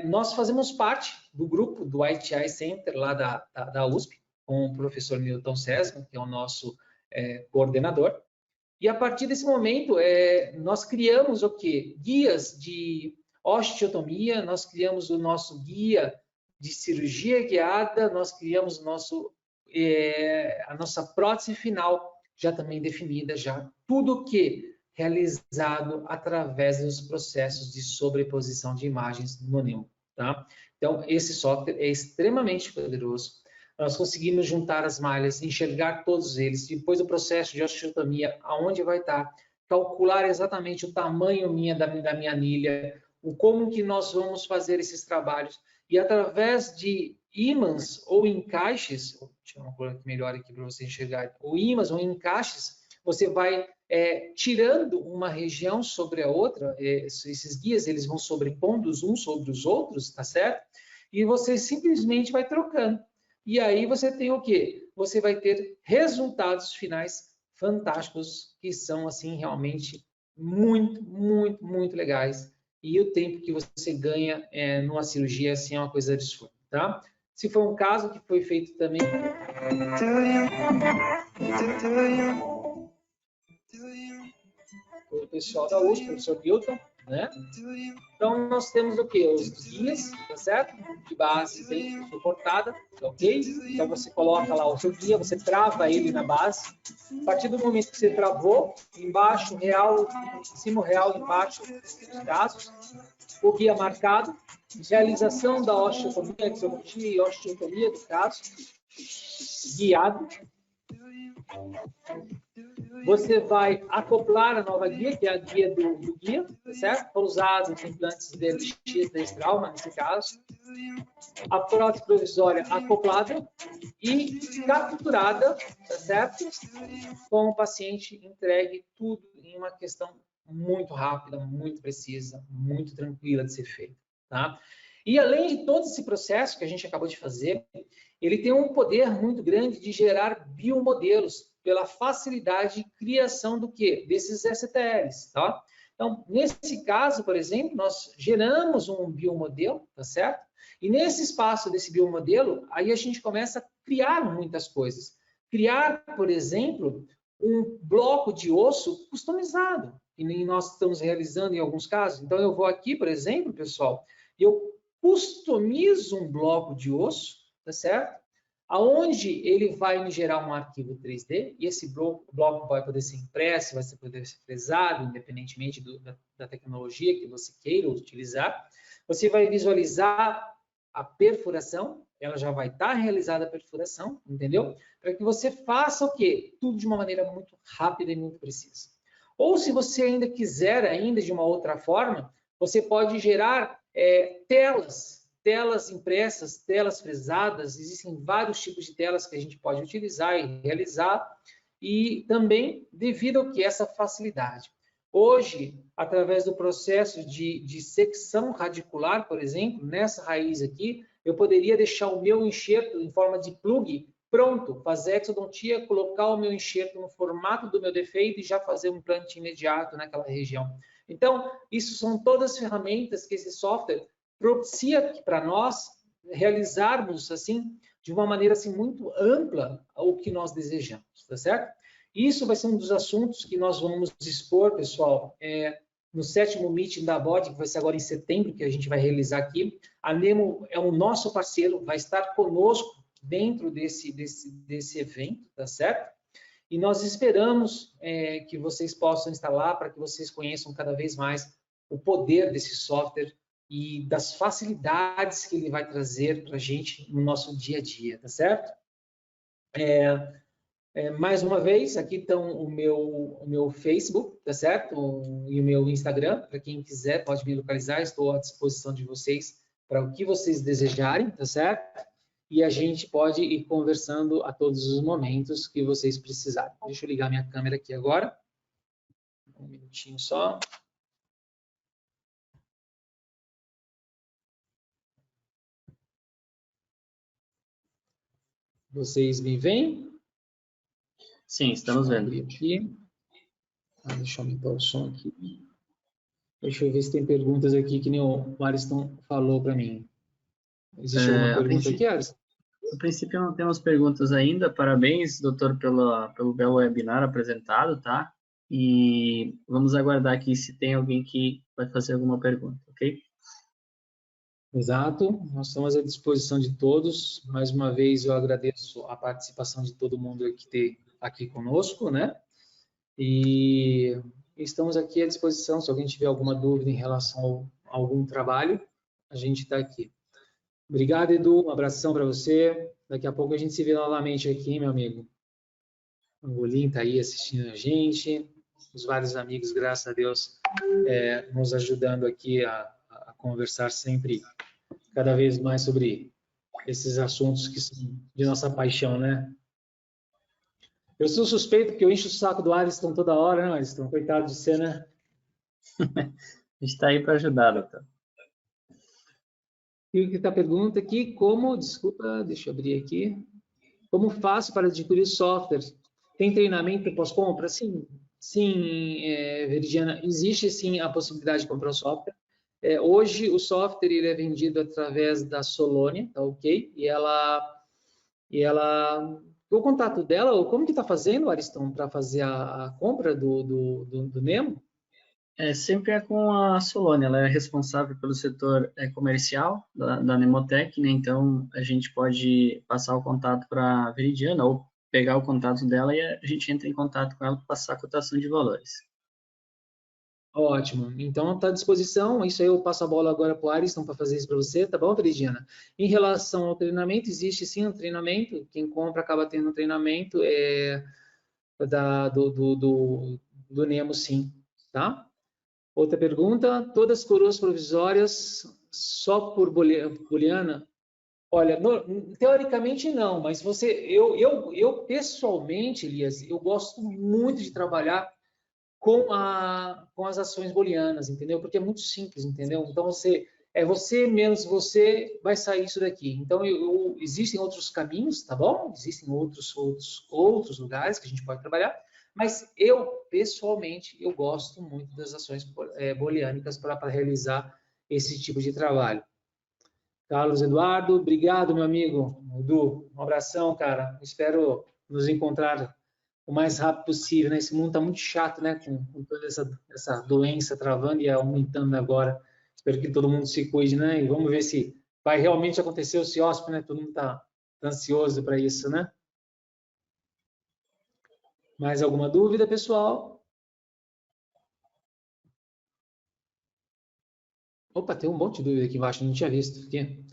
Nós fazemos parte do grupo do ITI Center lá da USP, com o professor Milton Sesma, que é o nosso coordenador. E a partir desse momento, nós criamos o quê? Guias de osteotomia, nós criamos o nosso guia de cirurgia guiada, nós criamos a nossa prótese final, já também definida, já tudo que realizado através dos processos de sobreposição de imagens no NEO, tá? Então, esse software é extremamente poderoso. Nós conseguimos juntar as malhas, enxergar todos eles, depois do processo de osteotomia, aonde vai estar, calcular exatamente o tamanho da minha anilha, como que nós vamos fazer esses trabalhos, e através de ímãs ou encaixes, deixa eu uma cor melhor aqui para você enxergar, ou ímãs ou encaixes, você vai tirando uma região sobre a outra, esses guias eles vão sobrepondo uns sobre os outros, tá certo? E você simplesmente vai trocando. E aí você tem o quê? Você vai ter resultados finais fantásticos, que são, assim, realmente muito legais. E o tempo que você ganha numa cirurgia, assim, é uma coisa absurda, tá? Se for um caso que foi feito também... O pessoal da USP, o professor Milton, né? Então, nós temos o quê? Os guias, tá certo? De base bem suportada, ok? Então, você coloca lá o seu guia, você trava ele na base. A partir do momento que você travou, embaixo real, em cima real, embaixo os casos, o guia marcado, realização da osteotomia, exotomia e osteotomia do caso, guiado. Você vai acoplar a nova guia, que é a guia do guia, tá certo? Para usar os implantes DLX, destral, nesse caso. A prótese provisória acoplada e capturada, tá certo? Com o paciente entregue tudo em uma questão muito rápida, muito precisa, muito tranquila de ser feita, tá? E além de todo esse processo que a gente acabou de fazer, ele tem um poder muito grande de gerar biomodelos pela facilidade de criação do quê? Desses STLs, tá? Então, nesse caso, por exemplo, nós geramos um biomodelo, tá certo? E nesse espaço desse biomodelo, aí a gente começa a criar muitas coisas. Criar, por exemplo, um bloco de osso customizado, que nem nós estamos realizando em alguns casos. Então, eu vou aqui, por exemplo, pessoal, e eu customizo um bloco de osso, tá certo? Aonde ele vai me gerar um arquivo 3D, e esse bloco vai poder ser impresso, vai poder ser fresado, independentemente da tecnologia que você queira utilizar. Você vai visualizar a perfuração, ela já vai estar realizada a perfuração, entendeu? Para que você faça o quê? Tudo de uma maneira muito rápida e muito precisa. Ou se você ainda quiser, ainda de uma outra forma, você pode gerar telas impressas, telas fresadas, existem vários tipos de telas que a gente pode utilizar e realizar, e também devido ao que essa facilidade. Hoje, através do processo de secção radicular, por exemplo, nessa raiz aqui, eu poderia deixar o meu enxerto em forma de plug pronto, fazer a exodontia, colocar o meu enxerto no formato do meu defeito e já fazer um implante imediato naquela região. Então, isso são todas as ferramentas que esse software propicia para nós realizarmos assim de uma maneira assim muito ampla o que nós desejamos, tá certo? Isso vai ser um dos assuntos que nós vamos expor, pessoal, no 7º meeting da BOD, que vai ser agora em setembro, que a gente vai realizar aqui. A Nemo é o nosso parceiro, vai estar conosco dentro desse evento, tá certo? E nós esperamos que vocês possam instalar para que vocês conheçam cada vez mais o poder desse software, e das facilidades que ele vai trazer para a gente no nosso dia a dia, tá certo? Mais uma vez, aqui estão o meu Facebook, tá certo? E o meu Instagram, para quem quiser pode me localizar, estou à disposição de vocês para o que vocês desejarem, tá certo? E a gente pode ir conversando a todos os momentos que vocês precisarem. Deixa eu ligar minha câmera aqui agora. Um minutinho só. Vocês me veem? Sim, estamos vendo. Aqui. Deixa eu aumentar o som aqui. Deixa eu ver se tem perguntas aqui que nem o Ariston falou para mim. Existe alguma pergunta aqui, Ariston? No princípio não temos perguntas ainda. Parabéns, doutor, pelo belo webinar apresentado, tá? E vamos aguardar aqui se tem alguém que vai fazer alguma pergunta, ok? Exato, nós estamos à disposição de todos. Mais uma vez eu agradeço a participação de todo mundo que está aqui conosco, né? E estamos aqui à disposição. Se alguém tiver alguma dúvida em relação a algum trabalho, a gente está aqui. Obrigado, Edu. Um abração para você. Daqui a pouco a gente se vê novamente aqui, meu amigo. O Angolim está aí assistindo a gente. Os vários amigos, graças a Deus, nos ajudando aqui a conversar sempre, cada vez mais sobre esses assuntos que são de nossa paixão, né? Eu sou suspeito porque eu encho o saco do Ariston toda hora, né, Ariston? Coitado de você, né? A gente está aí para ajudar, doutor. E o que está a pergunta aqui, desculpa, deixa eu abrir aqui. Como faço para adquirir software? Tem treinamento pós-compra? Sim, Veridiana, existe sim a possibilidade de comprar o software. Hoje o software ele é vendido através da Solônia, tá ok? E ela o contato dela, ou como que está fazendo, Ariston, para fazer a compra do Nemo? Sempre é com a Solônia, ela é responsável pelo setor comercial da Nemotec, né? Então a gente pode passar o contato para a Veridiana ou pegar o contato dela e a gente entra em contato com ela para passar a cotação de valores. Ótimo. Então está à disposição. Isso aí eu passo a bola agora para o Ariston para fazer isso para você, tá bom, Veridiana? Em relação ao treinamento, existe sim um treinamento. Quem compra acaba tendo um treinamento do Nemo, sim, tá? Outra pergunta, todas as coroas provisórias só por booleana? Olha, teoricamente não, mas eu pessoalmente, Elias, eu gosto muito de trabalhar com as ações booleanas, entendeu? Porque é muito simples, entendeu? Então você menos você vai sair isso daqui. Então existem outros caminhos, tá bom? Existem outros lugares que a gente pode trabalhar, mas eu pessoalmente eu gosto muito das ações booleânicas para realizar esse tipo de trabalho. Carlos Eduardo, obrigado, meu amigo. Edu, um abração, cara. Espero nos encontrar o mais rápido possível, né? Esse mundo está muito chato, né? Com toda essa doença travando e aumentando agora. Espero que todo mundo se cuide, né? E vamos ver se vai realmente acontecer o CIOSP, né? Todo mundo está ansioso para isso, né? Mais alguma dúvida, pessoal? Opa, tem um monte de dúvida aqui embaixo, não tinha visto aqui.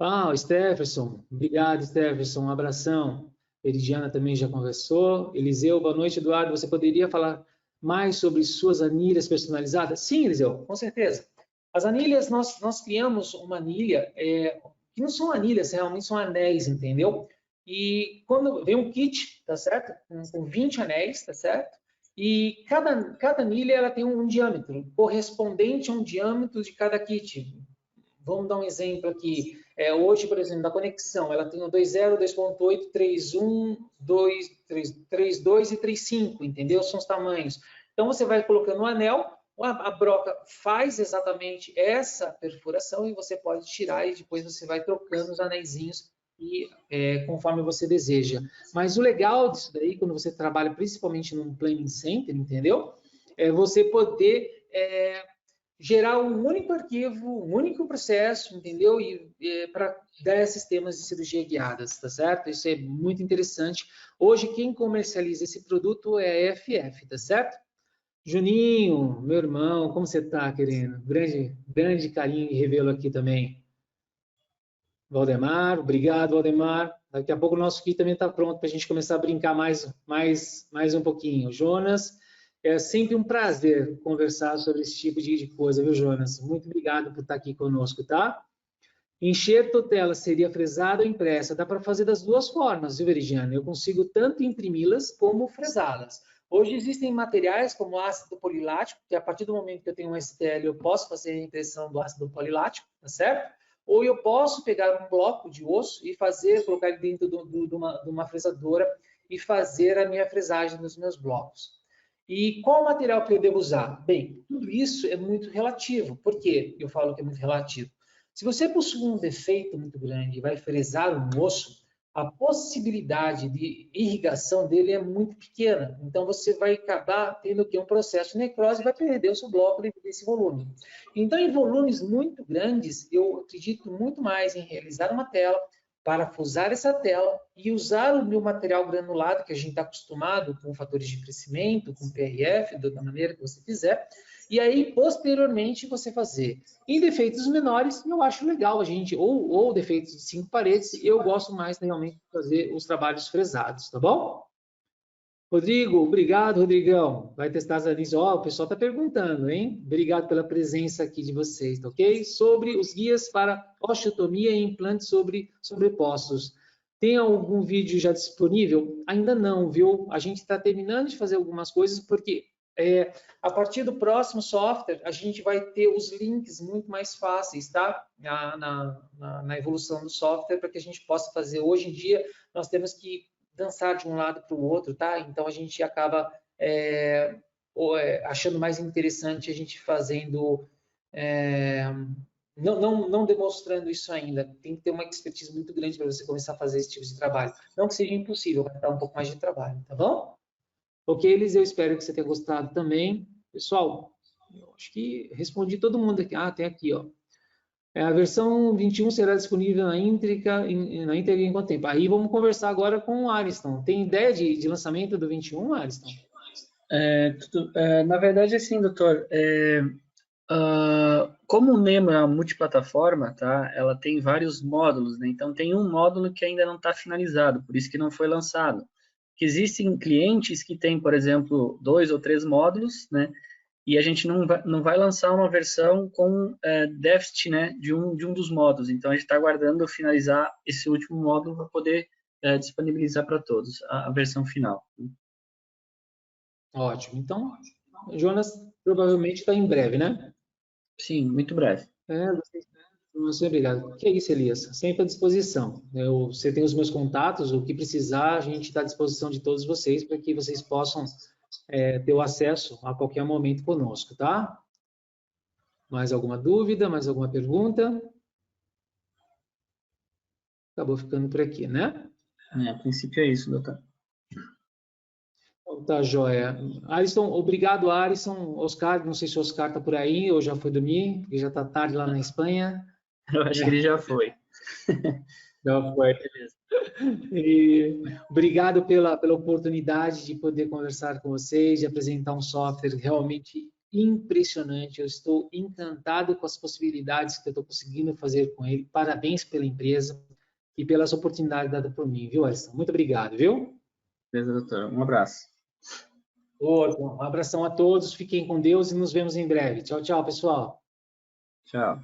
O Stefferson, obrigado, Stefferson, um abração. Veridiana também já conversou. Eliseu, boa noite, Eduardo. Você poderia falar mais sobre suas anilhas personalizadas? Sim, Eliseu, com certeza. As anilhas, nós criamos uma anilha, que não são anilhas, realmente são anéis, entendeu? E quando vem um kit, tá certo? Com 20 anéis, tá certo? E cada anilha ela tem um diâmetro correspondente a um diâmetro de cada kit. Vamos dar um exemplo aqui. Hoje, por exemplo, da conexão, ela tem o 2.0, 2.8, 3.1, 3.2 e 3.5, entendeu? São os tamanhos. Então, você vai colocando o anel, a broca faz exatamente essa perfuração e você pode tirar e depois você vai trocando os anéisinhos conforme você deseja. Mas o legal disso daí, quando você trabalha principalmente num planning center, entendeu? É você poder gerar um único arquivo, um único processo, entendeu? E para 10 sistemas de cirurgia guiadas, tá certo? Isso é muito interessante. Hoje, quem comercializa esse produto é a EFF, tá certo? Juninho, meu irmão, como você está, querido? Grande carinho e revelo aqui também. Valdemar, obrigado, Valdemar. Daqui a pouco o nosso kit também está pronto para a gente começar a brincar mais um pouquinho. Jonas, é sempre um prazer conversar sobre esse tipo de coisa, viu, Jonas? Muito obrigado por estar aqui conosco, tá? Enxerto tela seria fresada ou impressa? Dá para fazer das duas formas, viu, Veridiana? Eu consigo tanto imprimi-las como fresá-las. Hoje existem materiais como ácido polilático, que a partir do momento que eu tenho um STL, eu posso fazer a impressão do ácido polilático, tá certo? Ou eu posso pegar um bloco de osso e colocar ele dentro de uma fresadora e fazer a minha fresagem dos meus blocos. E qual material que eu devo usar? Bem, tudo isso é muito relativo. Por que eu falo que é muito relativo? Se você possui um defeito muito grande e vai fresar um osso, a possibilidade de irrigação dele é muito pequena. Então, você vai acabar tendo que um processo de necrose e vai perder o seu bloco desse volume. Então, em volumes muito grandes, eu acredito muito mais em realizar uma tela, parafusar essa tela e usar o meu material granulado, que a gente está acostumado com fatores de crescimento, com PRF, da maneira que você quiser, e aí, posteriormente, você fazer. Em defeitos menores, eu acho legal a gente, ou defeitos de 5 paredes, eu gosto mais realmente de fazer os trabalhos fresados, tá bom? Rodrigo, obrigado, Rodrigão. Vai testar as análises. Ó, o pessoal está perguntando, hein? Obrigado pela presença aqui de vocês, tá ok? Sobre os guias para osteotomia e implantes sobrepostos. Tem algum vídeo já disponível? Ainda não, viu? A gente está terminando de fazer algumas coisas, porque a partir do próximo software, a gente vai ter os links muito mais fáceis, tá? Na evolução do software, para que a gente possa fazer. Hoje em dia, nós temos que dançar de um lado para o outro, tá? Então, a gente acaba achando mais interessante a gente fazendo... não demonstrando isso ainda. Tem que ter uma expertise muito grande para você começar a fazer esse tipo de trabalho. Não que seja impossível, vai dar um pouco mais de trabalho, tá bom? Ok, Elis, eu espero que você tenha gostado também. Pessoal, eu acho que respondi todo mundo aqui. Ah, tem aqui, ó. A versão 21 será disponível na íntegra em quanto tempo? Aí vamos conversar agora com o Ariston. Tem ideia de lançamento do 21, Ariston? Na verdade, assim, doutor, como o Nemo é uma multiplataforma, tá? Ela tem vários módulos, né? Então tem um módulo que ainda não está finalizado, por isso que não foi lançado. Que existem clientes que têm, por exemplo, 2 ou 3 módulos, né? E a gente não vai lançar uma versão com déficit, né, de um dos módulos. Então a gente está aguardando finalizar esse último módulo para poder disponibilizar para todos a versão final. Ótimo. Então, Jonas provavelmente está em breve, né? Sim, muito breve. Muito obrigado. Que é isso, Elias? Sempre à disposição. Você tem os meus contatos, o que precisar, a gente está à disposição de todos vocês para que vocês possam ter o acesso a qualquer momento conosco, tá? Mais alguma dúvida? Mais alguma pergunta? Acabou ficando por aqui, né? A princípio é isso, doutor. Tá, joia. Ariston, obrigado, Ariston. Oscar, não sei se o Oscar está por aí ou já foi dormir, porque já está tarde lá na Espanha. Eu acho que ele já foi. Já foi, beleza. E obrigado pela oportunidade de poder conversar com vocês, de apresentar um software realmente impressionante. Eu estou encantado com as possibilidades que eu estou conseguindo fazer com ele. Parabéns pela empresa e pelas oportunidades dadas por mim, viu, Ariston? Muito obrigado, viu? Beleza, doutor. Um abraço. Outro. Um abração a todos, fiquem com Deus e nos vemos em breve. Tchau, tchau, pessoal. Tchau.